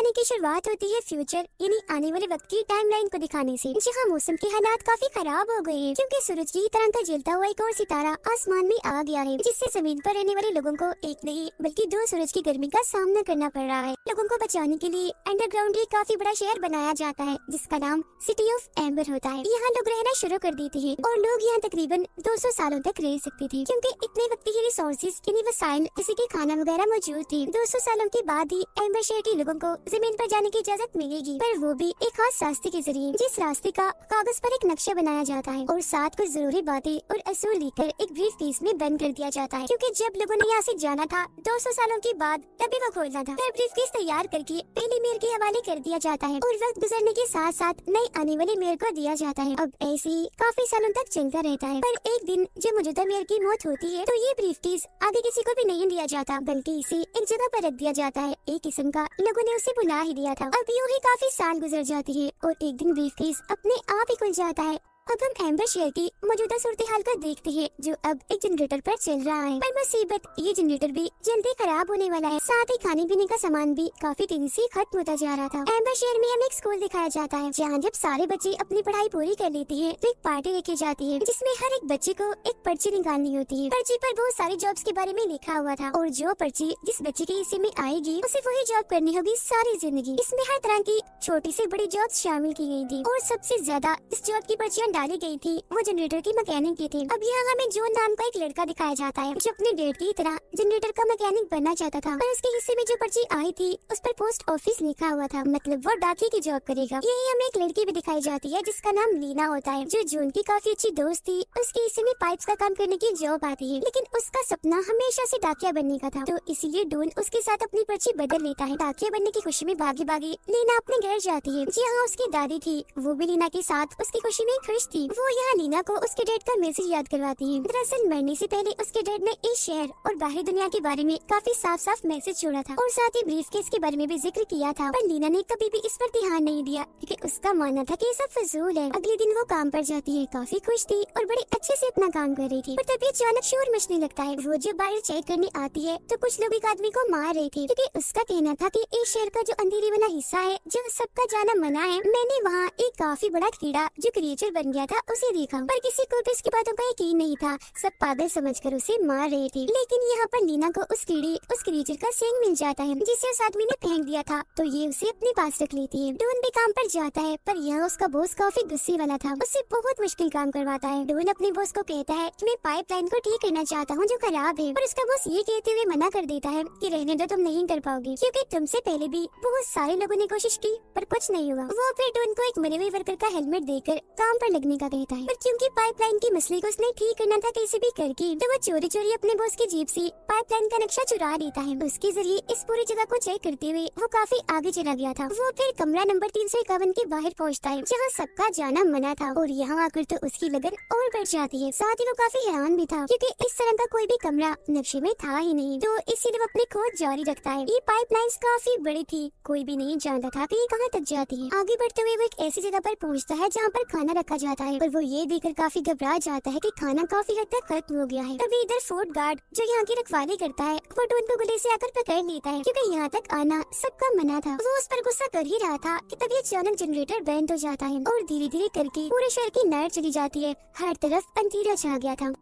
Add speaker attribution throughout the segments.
Speaker 1: कहानी की शुरुआत होती है फ्यूचर यानी आने वाले वक्त की टाइमलाइन को दिखाने से, जहां मौसम के हालात काफी खराब हो गए हैं क्योंकि सूरज की तरह का जलता हुआ एक और सितारा आसमान में आ गया है, जिससे जमीन पर रहने वाले लोगों को एक नहीं बल्कि दो सूरज की गर्मी का सामना करना पड़ रहा है। लोगों को बचाने के लिए अंडरग्राउंड एक काफी बड़ा शहर बनाया जाता है जिसका नाम सिटी ऑफ एम्बर होता है। यहाँ लोग रहना शुरू कर देते हैं और लोग यहाँ तकरीबन 200 सालों तक रह सकते थे क्योंकि इतने वक्त के रिसोर्सेज यानी वसाइल जैसे कि खाना वगैरह मौजूद थे। 200 सालों के बाद ही एम्बर शहर के लोगों को जमीन पर जाने की इजाजत मिलेगी, पर वो भी एक खास रास्ते के जरिए, जिस रास्ते का कागज पर एक नक्शा बनाया जाता है और साथ कुछ जरूरी बातें और असूल लिखकर एक ब्रीफ केस में बंद कर दिया जाता है, क्योंकि जब लोगों ने यहाँ से जाना था 200 सालों के बाद तभी वो खोलना था। फिर ब्रीफ केस तैयार करके पहले मेयर के हवाले कर दिया जाता है और वक्त गुजरने के साथ साथ नए आने वाले मेयर को दिया जाता है। अब ऐसे ही काफी सालों तक चलता रहता है, पर एक दिन जब मौजूदा मेयर की मौत होती है तो ये ब्रीफ केस आगे किसी को भी नहीं दिया जाता, बल्कि इसे एक जगह पर रख दिया जाता है। एक किस्म का लोगों ने उसे बुला ही दिया था। अब यूं ही काफी साल गुजर जाती है और एक दिन ब्रीफ केस अपने आप ही खुल जाता है। अब हम एम्बर शहर की मौजूदा सूरत हाल को देखते हैं जो अब एक जनरेटर पर चल रहा है, पर मुसीबत ये जनरेटर भी जल्दी खराब होने वाला है। साथ ही खाने पीने का सामान भी काफी तेजी से खत्म होता जा रहा था। एम्बर शहर में हमें एक स्कूल दिखाया जाता है जहाँ जब सारे बच्चे अपनी पढ़ाई पूरी कर लेते हैं तो एक पार्टी रखी जाती है जिसमें हर एक बच्चे को एक पर्ची निकालनी होती है। पर्ची पर बहुत सारी जॉब्स के बारे में लिखा हुआ था और जो पर्ची जिस बच्चे के हिस्से में आएगी उसे वही जॉब करनी होगी सारी जिंदगी। इसमें हर तरह की छोटी से बड़ी जॉब शामिल की गई थी और सबसे ज्यादा इस जॉब की पर्चियां डाली गई थी वो जनरेटर की मैकेनिक की थी। अब यहाँ हमें जॉन नाम का एक लड़का दिखाया जाता है जो अपने डैड की तरह जनरेटर का मैकेनिक बनना चाहता था, पर उसके हिस्से में जो पर्ची आई थी उस पर पोस्ट ऑफिस लिखा हुआ था, मतलब वो डाकिये की जॉब करेगा। यही हमें एक लड़की भी दिखाई जाती है जिसका नाम लीना होता है जो जॉन की काफी अच्छी दोस्त थी। उसके हिस्से में पाइप्स का काम करने की जॉब आती है, लेकिन उसका सपना हमेशा से डाकिया बनने का था, तो इसीलिए डॉन उसके साथ अपनी पर्ची बदल लेता है। डाकिया बनने की खुशी में भागी भागी लीना अपने घर जाती है। जी हाँ, उसकी दादी थी, वो भी लीना के साथ उसकी खुशी में खुश थी। वो यहाँ लीना को उसके डैड का मैसेज याद करवाती है। दरअसल मरने से पहले उसके डैड ने इस शहर और बाहरी दुनिया के बारे में काफी साफ साफ मैसेज छोड़ा था और साथ ही ब्रीफ केस के बारे में भी जिक्र किया था, पर लीना ने कभी भी इस पर ध्यान नहीं दिया क्योंकि उसका मानना था कि ये सब फजूल है। अगले दिन वो काम पर जाती है, काफी खुश थी और बड़े अच्छे से अपना काम कर रही थी, पर तभी अचानक शोर मचने लगता है। वो जब बाहर चेक करने आती है तो कुछ लोग एक आदमी को मार रहे थे क्योंकि उसका कहना था कि इस शहर का जो अंधेरे वाला हिस्सा है जो सबका जाना मना है, मैंने वहाँ एक काफी बड़ा कीड़ा जो क्रिएचर बन गया था उसे देखा, पर किसी को भी इसकी बातों का यकीन नहीं था। सब पागल समझकर उसे मार रहे थे, लेकिन यहाँ पर लीना को उस क्रिएचर का सींग मिल जाता है जिसे उस आदमी ने फेंक दिया था, तो ये उसे अपने पास रख लेती है। डॉन भी काम पर जाता है, पर यहाँ उसका बॉस काफी गुस्से वाला था, उससे बहुत मुश्किल काम करवाता है। डॉन अपने बॉस को कहता है कि मैं पाइपलाइन को ठीक करना चाहता हूँ जो खराब है, पर उसका बॉस ये कहते हुए मना कर देता है कि रहने दो, तुम नहीं कर पाओगे क्योंकि तुमसे पहले भी बहुत सारे लोगों ने कोशिश की पर कुछ नहीं हुआ। वो फिर डॉन को एक मरे हुए वर्कर का हेलमेट देकर काम पर लगने का कहता है, पर क्योंकि पाइपलाइन की मसले को उसने ठीक करना था कैसे भी करके, तो वो चोरी चोरी अपने बॉस की जेब से पाइपलाइन का नक्शा चुरा लेता है। उसके जरिए इस पूरी जगह को चेक करते हुए वो काफी आगे चला गया था। वो फिर कमरा नंबर 351 के बाहर पहुंचता है जहां सबका जाना मना था, और यहाँ आकर तो उसकी लगन और बढ़ जाती है। साथ ही वो काफी हैरान भी था क्योंकि इस तरह का कोई भी कमरा नक्शे में था ही नहीं, तो इसीलिए वो अपनी खोज जारी रखता है। ये पाइपलाइंस काफी बड़ी थी, कोई भी नहीं जानता था कि ये कहाँ तक जाती है। आगे बढ़ते हुए वो एक ऐसी जगह पर पहुँचता है जहाँ पर खाना रखा जाता है, पर वो ये देखकर काफी घबरा जाता है कि खाना काफी हद तक खत्म हो गया है। तभी इधर फोर्ट गार्ड जो यहाँ की रखवाली करता है वो डॉन को गले से आकर पकड़ लेता है क्योंकि यहाँ तक आना सबका मना था। वो उस पर गुस्सा कर ही रहा था कि तभी अचानक जनरेटर बंद हो जाता है और धीरे धीरे करके पूरे शहर की लाइट चली जाती है। हर तरफ अंधेरा छा गया था।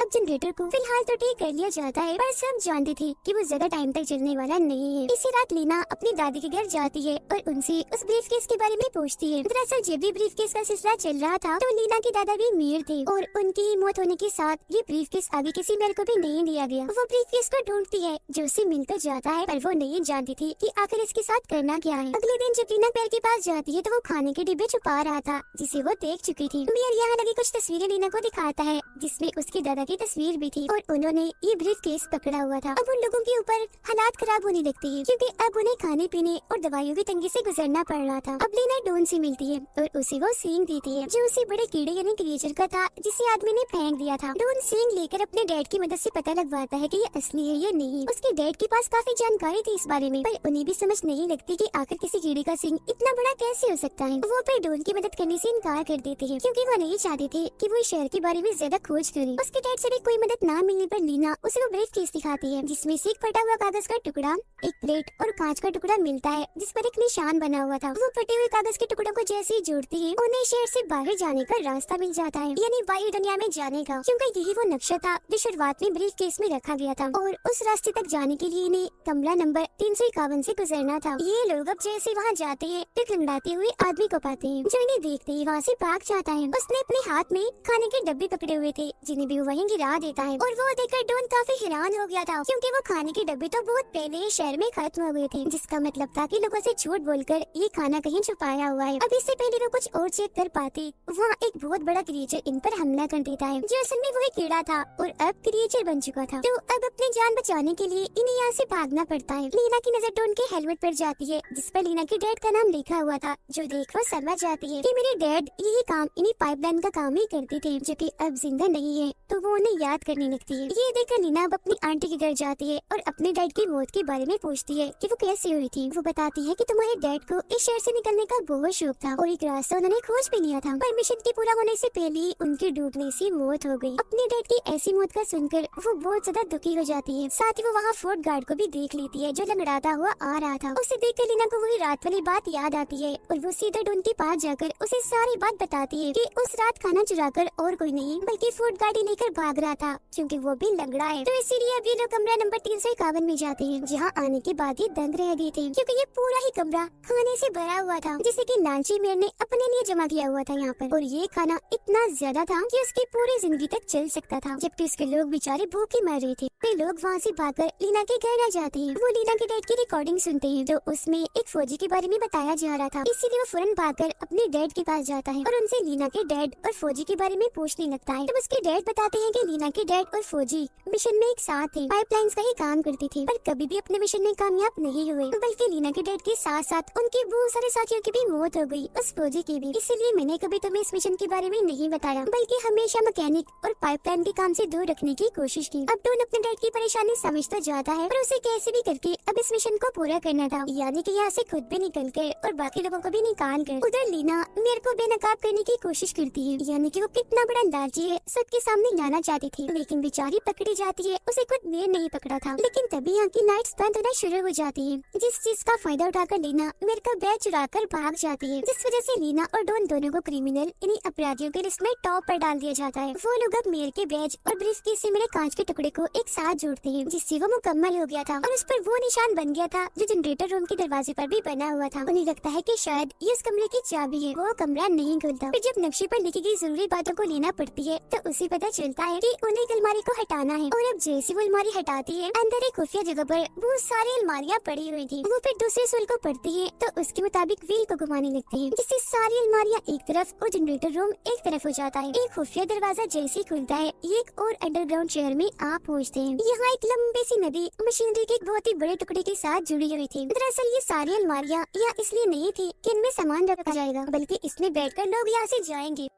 Speaker 1: अब जनरेटर को फिलहाल तो ठीक कर लिया जाता है, पर सब जानते थे कि वो ज्यादा टाइम तक चलने वाला नहीं है। इसी रात लीना अपनी दादी के घर जाती है और उनसे उस ब्रीफ केस के बारे में पूछती है। दरअसल जब भी ब्रीफ केस का सिलसिला चल रहा था तो लीना के दादा भी मेयर थे और उनकी मौत होने के साथ ये ब्रीफ केस आगे किसी मेयर को भी नहीं दिया गया। वो ब्रीफ केस को ढूंढती है जो उसे मिल तो जाता है, पर वो नहीं जानती थी कि आखिर इसके साथ करना क्या है। अगले दिन जब लीना पेड़ के पास जाती है तो वो खाने के डिब्बे छुपा रहा था जिसे वो देख चुकी थी। मेयर यहाँ लगी कुछ तस्वीरें लीना को दिखाता है जिसमें उसके दादा की तस्वीर भी थी और उन्होंने ये ब्रीफ केस पकड़ा हुआ था। अब उन लोगों के ऊपर हालात खराब होने लगती है क्योंकि अब उन्हें खाने पीने और दवाइयों की तंगी से गुजरना पड़ रहा था। अब लीना डॉन से मिलती है और उसे वो सींग देती है जो उसे बड़े कीड़े यानी क्रिएचर का था जिसे आदमी ने फेंक दिया था। डॉन सींग लेकर अपने डैड की मदद से पता लगवाता है कि ये असली है या नहीं। उसके डैड के पास काफी जानकारी थी इस बारे में, पर उन्हें भी समझ नहीं लगती कि आखिर किसी कीड़े का सींग इतना बड़ा कैसे हो सकता है। वो फिर डॉन की मदद करने से इनकार कर देते हैं क्योंकि वो नहीं चाहते थे कि वो इस शहर के बारे में ज्यादा खोज करे। उसके डैड डेड से भी कोई मदद ना मिलने पर लीना उसे वो ब्रीफ केस दिखाती है जिसमें से एक फटा हुआ कागज का टुकड़ा, एक प्लेट और कांच का टुकड़ा मिलता है जिस पर एक निशान बना हुआ था। वो फटे हुए कागज के टुकड़ों को जैसे ही जोड़ती है उन्हें शहर से बाहर जाने का रास्ता मिल जाता है, यानी बाहरी दुनिया में जाने का, क्योंकि यही वो नक्शा था जो शुरुआत में ब्रीफ केस में रखा गया था। और उस रास्ते तक जाने के लिए इन्हें कमरा नंबर 351 से गुजरना था। ये लोग अब जैसे वहाँ जाते हैं तो लंगड़ाते हुए आदमी को पाते हैं जो इन्हें देखते ही वहाँ से भाग जाता है। उसने अपने हाथ में खाने के डब्बे पकड़े हुए थे जिन्हें भी वहीं गिरा देता है, और वो देखकर डॉन काफी हैरान हो गया था क्योंकि वो खाने के डब्बे तो बहुत पहले ही शहर में खत्म हो गए थे, जिसका मतलब था कि लोगों से झूठ बोलकर ये खाना कहीं छुपाया हुआ है। अब इससे पहले वो कुछ और चेक कर पाते वहाँ एक बहुत बड़ा क्रिएचर इन पर हमला कर देता है जो असल में वही कीड़ा था और अब क्रिएचर बन चुका था। तो अब अपनी जान बचाने के लिए इन्हें यहाँ से भागना पड़ता है। लीना की नजर डॉन के हेलमेट पर जाती है जिस पर लीना के डैड का नाम लिखा हुआ था, जो देख वो समझ जाती है कि मेरे डैड यही काम इन्हीं पाइपलाइन का काम ही करते थे जो कि अब जिंदा नहीं है, तो वो उन्हें याद करने लगती है। ये देखकर लीना अब अपनी आंटी के घर जाती है और अपने डैड की मौत के बारे में पूछती है कि वो कैसे हुई थी। वो बताती है कि तुम्हारे डैड को इस शहर से निकलने का बहुत शौक था और एक रास्ता उन्होंने खोज भी लिया था, पर मिशन के पूरा होने से पहले ही उनके डूबने से मौत हो गई। अपने डैड की ऐसी मौत का सुनकर वो बहुत ज्यादा दुखी हो जाती है। साथ ही वो वहाँ फोर्ट गार्ड को भी देख लेती है जो लंगड़ाता हुआ आ रहा था। उसे देखकर लीना को वही रात वाली बात याद आती है और वो सीधा डॉन के पास जाकर उसे सारी बात बताती है कि उस रात खाना चुराकर और कोई नहीं बल्कि फोर्ट गाड़ी लेकर भाग रहा था क्योंकि वो भी लंगड़ा है। तो इसीलिए अब ये लोग कमरा नंबर 351 में जाते हैं जहाँ आने के बाद ही दंग रह गए थे क्योंकि ये पूरा ही कमरा खाने से भरा हुआ था जिसे कि लालची मेयर ने अपने लिए जमा किया हुआ था यहाँ पर, और ये खाना इतना ज्यादा था कि उसकी पूरी जिंदगी तक चल सकता था, जबकि उसके लोग बेचारे भूखे मर रहे थे। वे लोग वहाँ से भागकर लीना के घर आ जाते हैं। वो लीना के डैड की रिकॉर्डिंग सुनते हैं जो उसमें एक फौजी के बारे में बताया जा रहा था, इसीलिए वो फौरन भागकर अपने डैड के पास जाता है और उनसे लीना के डैड और फौजी के बारे में पूछने लगता है। तब उसके डैड बताते हैं कि लीना के डैड और फौजी मिशन में एक साथ थे, पाइपलाइंस का ही काम करते थे, पर कभी भी अपने मिशन में कामयाब नहीं हुए, बल्कि लीना के डैड के साथ साथ उनके बहुत सारे साथियों की भी मौत हो गई, उस फौजी की भी। इसीलिए मैंने कभी तुम्हें इस मिशन के बारे में नहीं बताया, बल्कि हमेशा मैकेनिक और पाइपलाइन के काम से दूर रखने की कोशिश की। अब डॉन अपने डैड की परेशानी समझता जाता है पर उसे कैसे भी करके अब इस मिशन को पूरा करना था, यानी कि यहाँ से खुद भी निकल कर और बाकी लोगों को भी निकाल कर। उधर लीना मेरे को बेनकाब करने की कोशिश करती है, यानी कि वो कितना बड़ा लालची है सबके सामने लाना चाहती थी, लेकिन बेचारी पकड़ी जाती है। उसे खुद मेयर नहीं पकड़ा था, लेकिन तभी यहाँ की लाइट्स बंद होना शुरू हो जाती है, जिस चीज का फायदा उठाकर लीना मेयर का बैग चुराकर भाग जाती है, जिस वजह से लीना और डॉन दोनों को क्रिमिनल इन्हीं अपराधियों के लिस्ट में टॉप पर डाल दिया जाता है। वो लोग अब मेयर के बैज और ब्रीफकेस से मिले कांच के टुकड़े को एक साथ जोड़ते हैं, जिससे वो मुकम्मल हो गया था और उस पर वो निशान बन गया था जो जनरेटर रूम के दरवाजे पर भी बना हुआ था। उन्हें लगता है कि शायद ये उस कमरे की चाबी है। वो कमरा नहीं खुलता, फिर जब नक्शे पर लिखी गई जरूरी बातों को लेना पड़ती है तो उसे पता चलता है कि उन्हें एक अलमारी को हटाना है, और अब जैसे वो अलमारी हटाती है अंदर एक खुफिया जगह पर बहुत सारी अलमारियाँ पड़ी हुई थी। वो फिर दूसरे सुल को पढ़ती है तो उसके मुताबिक व्हील को घुमाने लगती है, जिससे सारी अलमारियाँ एक तरफ और जनरेटर रूम एक तरफ हो जाता है। एक खुफिया दरवाजा जैसे खुलता है एक और अंडरग्राउंड शहर में आप पहुँचते हैं। यहाँ एक लंबी सी नदी मशीनरी के एक बहुत ही बड़े टुकड़े के साथ जुड़ी हुई थी। दरअसल ये सारी अलमारियाँ यहाँ इसलिए नहीं थी कि इनमें सामान रखा जाएगा, बल्कि इसमें बैठकर लोग यहाँ से जाएंगे।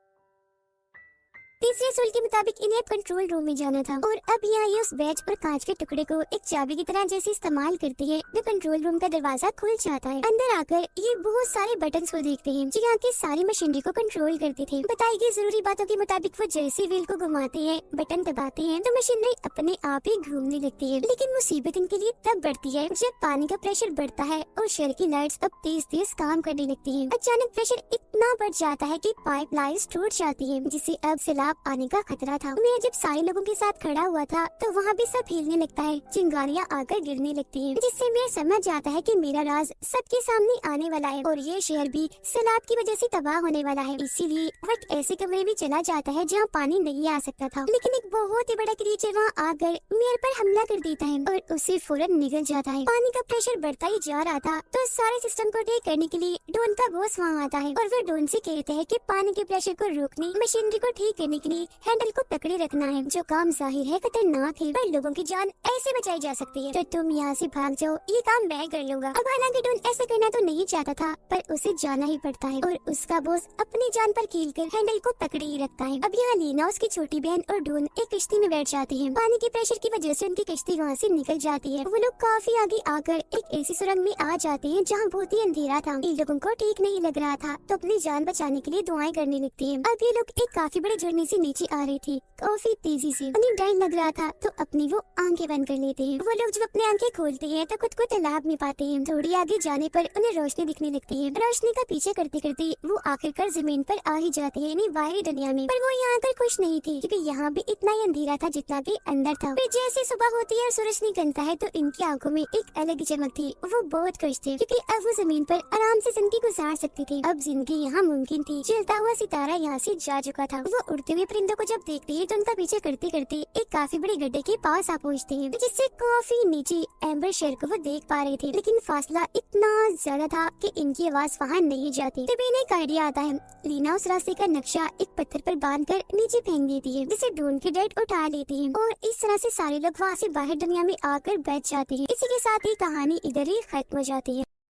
Speaker 1: तीसरे सूल के मुताबिक इन्हें कंट्रोल रूम में जाना था, और अब यहाँ ये उस बैच और कांच के टुकड़े को एक चाबी की तरह जैसे इस्तेमाल करती है जो कंट्रोल रूम का दरवाजा खुल जाता है। अंदर आकर ये बहुत सारे बटन्स को देखते हैं जो यहाँ की सारी मशीनरी को कंट्रोल करते थे। बताई गई जरूरी बातों के मुताबिक वो जैसे व्हील को घुमाते हैं, बटन दबाते हैं तो मशीनरी अपने आप ही घूमने लगती है। लेकिन मुसीबत इनके लिए तब बढ़ती है जब पानी का प्रेशर बढ़ता है और शहर की लाइट्स अब तेज तेज काम करने लगती है। अचानक प्रेशर इतना बढ़ जाता है कि पाइप लाइन्स टूट जाती है, जिससे अब सैलाब आने का खतरा था। मैं जब सारे लोगों के साथ खड़ा हुआ था तो वहाँ भी सब हिलने लगता है, चिंगारियाँ आकर गिरने लगती हैं, जिससे मैं समझ जाता है कि मेरा राज सबके सामने आने वाला है और ये शहर भी सैलाब की वजह से तबाह होने वाला है। इसीलिए वो एक ऐसे कमरे में चला जाता है जहाँ पानी नहीं आ सकता था, लेकिन एक बहुत ही बड़ा क्रीचर वहाँ आकर मेरे पर हमला कर देता है और उसे फौरन निगल जाता है। पानी का प्रेशर बढ़ता ही जा रहा था तो सारे सिस्टम को ठीक करने के लिए डॉन का बॉस वहाँ आता है और वो डॉन से कहते हैं कि पानी के प्रेशर को रोकने, मशीनरी को ठीक करने के लिए हैंडल को पकड़े रखना है, जो काम जाहिर है खतरनाक है पर लोगों की जान ऐसे बचाई जा सकती है, तो तुम यहाँ से भाग जाओ, ये काम मैं कर लूंगा। अब हालांकि डॉन ऐसा करना तो नहीं चाहता था पर उसे जाना ही पड़ता है और उसका बॉस अपनी जान पर खेल कर हैंडल को पकड़े ही रखता है। अब यहाँ लीना, उसकी छोटी बहन और डॉन एक किश्ती में बैठ जाते हैं। पानी के प्रेशर की वजह से उनकी किश्ती वहाँ से निकल जाती है। वो लोग काफी आगे आकर एक ऐसी सुरंग में आ जाते हैं जहाँ बहुत ही अंधेरा था। इन लोगों को ठीक नहीं लग रहा था तो अपनी जान बचाने के लिए दुआएं करने लगती है। अब ये लोग एक काफी बड़े झरने से नीचे आ रही थी काफी तेजी से। उन्हें डर लग रहा था तो अपनी वो आंखें बंद कर लेते हैं। वो लोग जब अपनी आंखें खोलते हैं तो खुद को तालाब में पाते हैं। थोड़ी आगे जाने पर उन्हें रोशनी दिखने लगती है। रोशनी का पीछे करते करते वो आखिरकार जमीन पर आ ही जाते हैं, यानी बाहरी दुनिया में। पर वो यहाँ आकर खुश नहीं थे क्योंकि यहाँ भी इतना ही अंधेरा था जितना कि अंदर था। फिर जैसे सुबह होती है और सूरज निकलता है तो इनकी आंखों में एक अलग ही चमक थी। वो बहुत खुश थे क्योंकि अब वो जमीन पर आराम से जिंदगी गुजार सकती थी। अब जिंदगी यहाँ मुमकिन थी। जलता हुआ सितारा यहाँ से जा चुका था। वो उड़ते हुए परिंदों को जब देखते हैं तो उनका पीछे करते करते एक काफी बड़े गड्ढे के पास आ पहुँचते हैं, जिससे काफी नीचे एम्बर शेर को वो देख पा रहे थे। लेकिन फासला इतना ज्यादा था कि इनकी आवाज वहाँ नहीं जाती। तभी इन्हें एक आइडिया आता है। लीना उस रास्ते का नक्शा एक पत्थर पर बांधकर नीचे फेंक देती है, जिसे ढूंढ के डैड उठा लेती है और इस तरह से सारे लोग वहाँ से बाहर दुनिया में आकर बैठ जाते हैं। इसी के साथ ही कहानी इधर ही खत्म हो जाती है।